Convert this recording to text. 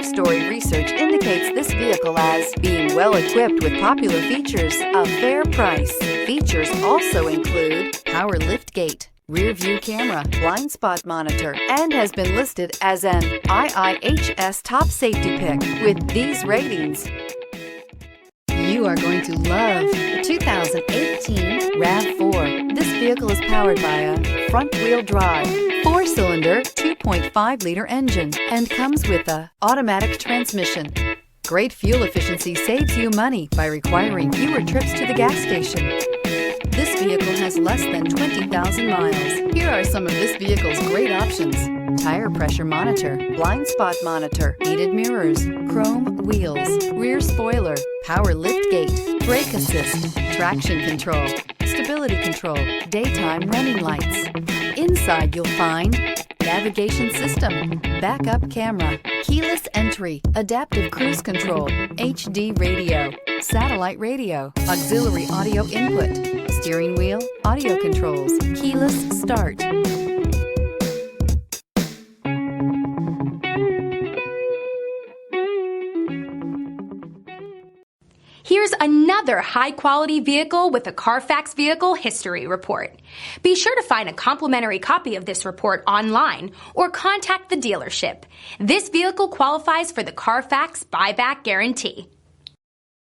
Our story research indicates this vehicle as being well equipped with popular features, a fair price. Features also include power liftgate, rear view camera, blind spot monitor, and has been listed as an IIHS top safety pick with these ratings. You are going to love the 2018 RAV4. This vehicle is powered by a front-wheel drive, 4-cylinder, 2.5-liter engine, and comes with a automatic transmission. Great fuel efficiency saves you money by requiring fewer trips to the gas station. This vehicle has less than 20,000 miles. Here are some of this vehicle's great options: tire pressure monitor, blind spot monitor, heated mirrors, chrome wheels, rear spoiler, power liftgate, brake assist, traction control, stability control, daytime running lights. Inside you'll find navigation system, backup camera, keyless entry, adaptive cruise control, HD radio, satellite radio, auxiliary audio input, steering wheel audio controls, keyless start. Here's another high-quality vehicle with a CARFAX Vehicle History Report. Be sure to find a complimentary copy of this report online or contact the dealership. This vehicle qualifies for the CARFAX Buyback Guarantee.